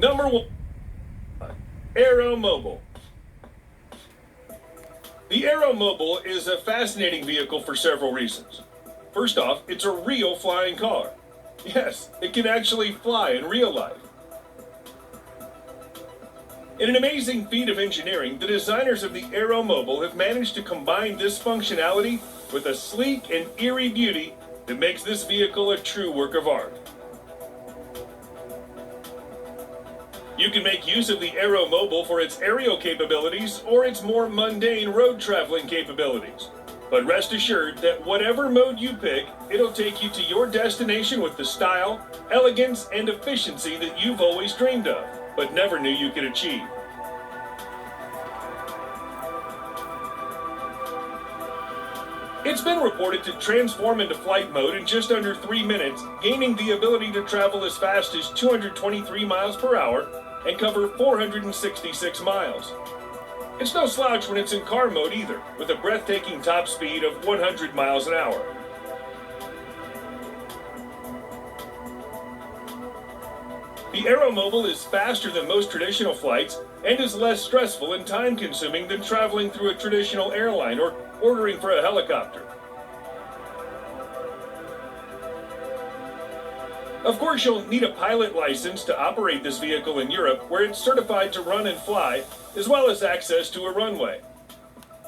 Number 1. Aeromobil. The Aeromobil is a fascinating vehicle for several reasons. First off, it's a real flying car. Yes, it can actually fly in real life. In an amazing feat of engineering, the designers of the Aeromobil have managed to combine this functionality with a sleek and eerie beauty that makes this vehicle a true work of art. You can make use of the Aeromobil for its aerial capabilities or its more mundane road traveling capabilities. But rest assured that whatever mode you pick, it'll take you to your destination with the style, elegance, and efficiency that you've always dreamed of, but never knew you could achieve. It's been reported to transform into flight mode in just under 3 minutes, gaining the ability to travel as fast as 223 miles per hour and cover 466 miles. It's no slouch when it's in car mode either, with a breathtaking top speed of 100 miles an hour. The Aeromobil is faster than most traditional flights and is less stressful and time-consuming than traveling through a traditional airline or ordering for a helicopter. Of course, you'll need a pilot license to operate this vehicle in Europe, where it's certified to run and fly, as well as access to a runway.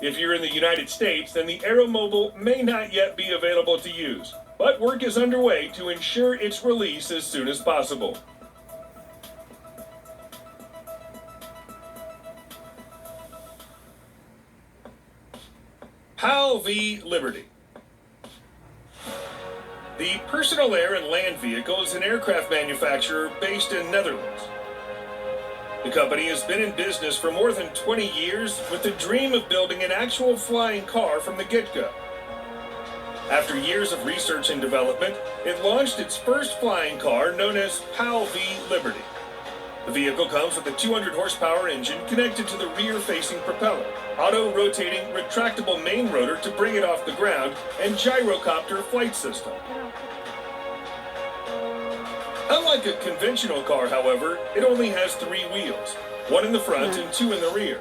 If you're in the United States, then the Aeromobil may not yet be available to use, but work is underway to ensure its release as soon as possible. PALV Liberty. The Personal Air and Land Vehicle is an aircraft manufacturer based in Netherlands. The company has been in business for more than 20 years with the dream of building an actual flying car from the get-go. After years of research and development, it launched its first flying car known as PALV Liberty. The vehicle comes with a 200 horsepower engine connected to the rear-facing propeller, auto-rotating retractable main rotor to bring it off the ground, and gyrocopter flight system. Unlike a conventional car, however, it only has 3 wheels, 1 in the front and 2 in the rear.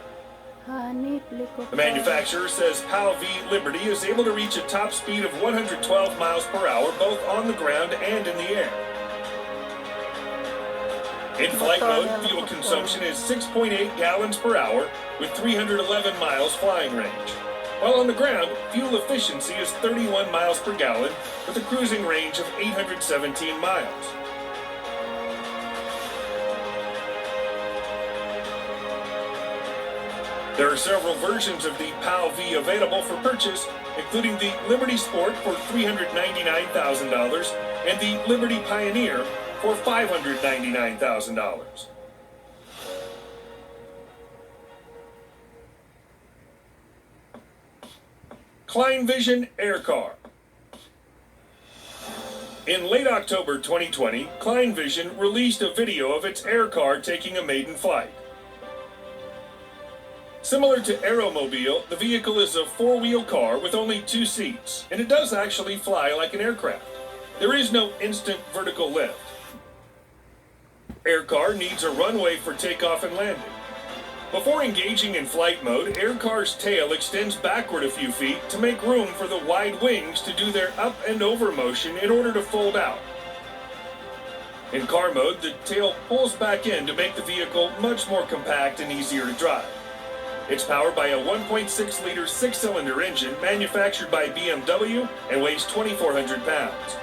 The manufacturer says PALV Liberty is able to reach a top speed of 112 miles per hour both on the ground and in the air. In flight mode, fuel consumption is 6.8 gallons per hour with 311 miles flying range. While on the ground, fuel efficiency is 31 miles per gallon with a cruising range of 817 miles. There are several versions of the PALV available for purchase, including the Liberty Sport for $399,000 and the Liberty Pioneer for $599,000. ClineVision AIRCAR. In late October 2020, ClineVision released a video of its AIRCAR taking a maiden flight. Similar to Aeromobil, the vehicle is a 4-wheel car with only 2 seats, and it does actually fly like an aircraft. There is no instant vertical lift. AIRCAR needs a runway for takeoff and landing. Before engaging in flight mode, AIRCAR's tail extends backward a few feet to make room for the wide wings to do their up and over motion in order to fold out. In car mode, the tail pulls back in to make the vehicle much more compact and easier to drive. It's powered by a 1.6-liter 6-cylinder engine manufactured by BMW and weighs 2,400 pounds.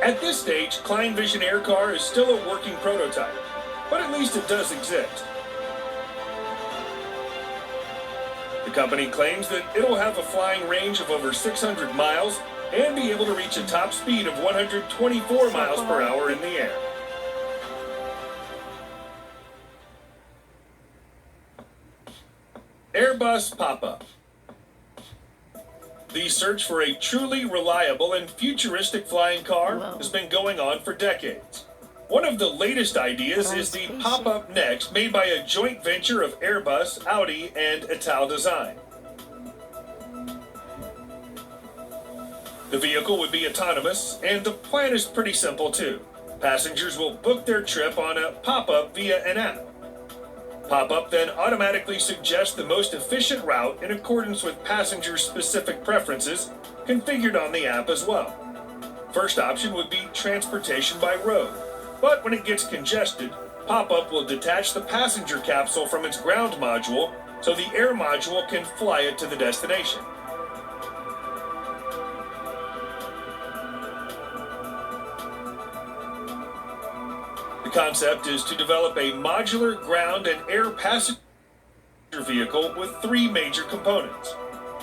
At this stage, ClineVision AIRCAR is still a working prototype, but at least it does exist. The company claims that it'll have a flying range of over 600 miles and be able to reach a top speed of 124 miles per hour in the air. AIRBUS POPUP. The search for a truly reliable and futuristic flying car has been going on for decades. One of the latest ideas is the POPUP Next, made by a joint venture of Airbus, Audi, and Ital Design. The vehicle would be autonomous, and the plan is pretty simple too. Passengers will book their trip on a pop-up via an app. Pop-up then automatically suggests the most efficient route in accordance with passengers' specific preferences, configured on the app as well. First option would be transportation by road, but when it gets congested, Pop-up will detach the passenger capsule from its ground module so the air module can fly it to the destination. The concept is to develop a modular ground and air passenger vehicle with three major components: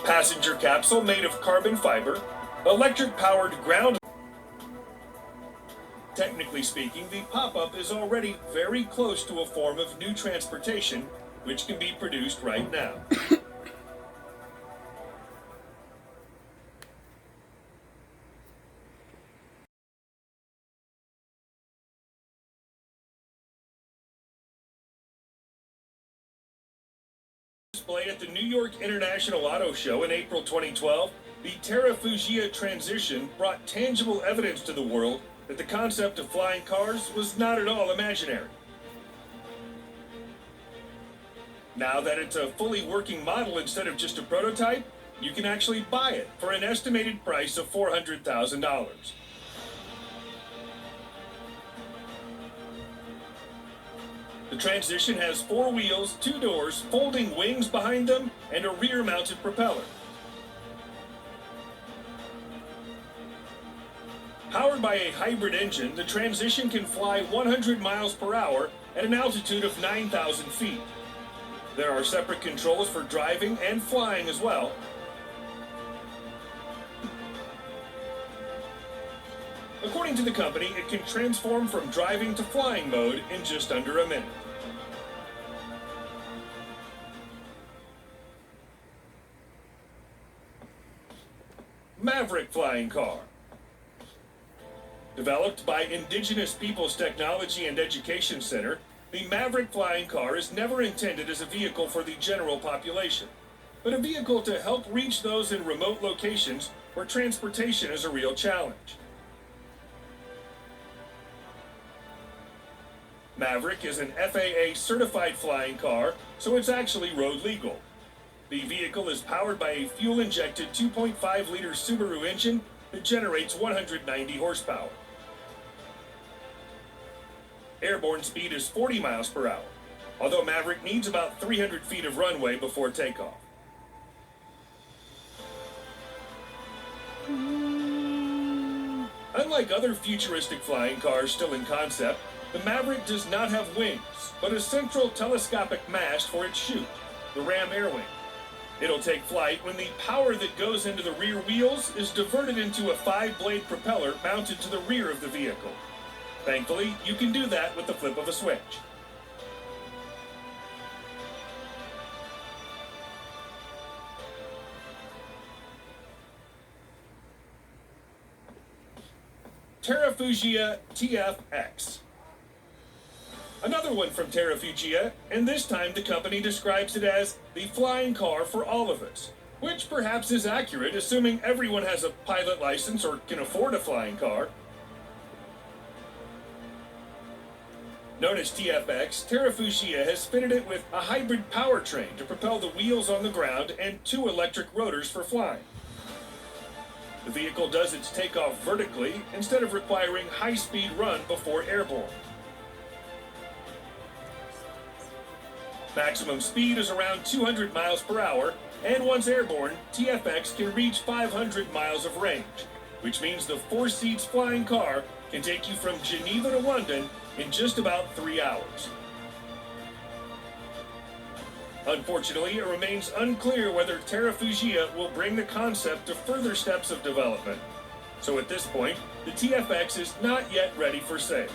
passenger capsule made of carbon fiber, electric-powered ground. Technically speaking, the pop-up is already very close to a form of new transportation, which can be produced right now. Displayed at the New York International Auto Show in April 2012, the Terrafugia Transition brought tangible evidence to the world that the concept of flying cars was not at all imaginary. Now that it's a fully working model instead of just a prototype, you can actually buy it for an estimated price of $400,000. The Transition has 4 wheels, 2 doors, folding wings behind them, and a rear-mounted propeller. Powered by a hybrid engine, the Transition can fly 100 miles per hour at an altitude of 9,000 feet. There are separate controls for driving and flying as well. According to the company, it can transform from driving to flying mode in just under a minute. Maverick Flying Car. Developed by Indigenous Peoples Technology and Education Center, the Maverick Flying Car is never intended as a vehicle for the general population, but a vehicle to help reach those in remote locations where transportation is a real challenge. Maverick is an FAA certified flying car, so it's actually road legal. The vehicle is powered by a fuel-injected 2.5-liter Subaru engine that generates 190 horsepower. Airborne speed is 40 miles per hour, although Maverick needs about 300 feet of runway before takeoff. Unlike other futuristic flying cars still in concept, the Maverick does not have wings, but a central telescopic mast for its chute, the ram air wing. It'll take flight when the power that goes into the rear wheels is diverted into a 5-blade propeller mounted to the rear of the vehicle. Thankfully, you can do that with the flip of a switch. Terrafugia TFX. Another one from Terrafugia, and this time the company describes it as the flying car for all of us, which perhaps is accurate, assuming everyone has a pilot license or can afford a flying car. Known as TFX, Terrafugia has fitted it with a hybrid powertrain to propel the wheels on the ground and 2 electric rotors for flying. The vehicle does its takeoff vertically instead of requiring high-speed run before airborne. Maximum speed is around 200 miles per hour, and once airborne, TFX can reach 500 miles of range, which means the 4-seats flying car can take you from Geneva to London in just about 3 hours. Unfortunately, it remains unclear whether Terrafugia will bring the concept to further steps of development. So at this point, the TFX is not yet ready for sale.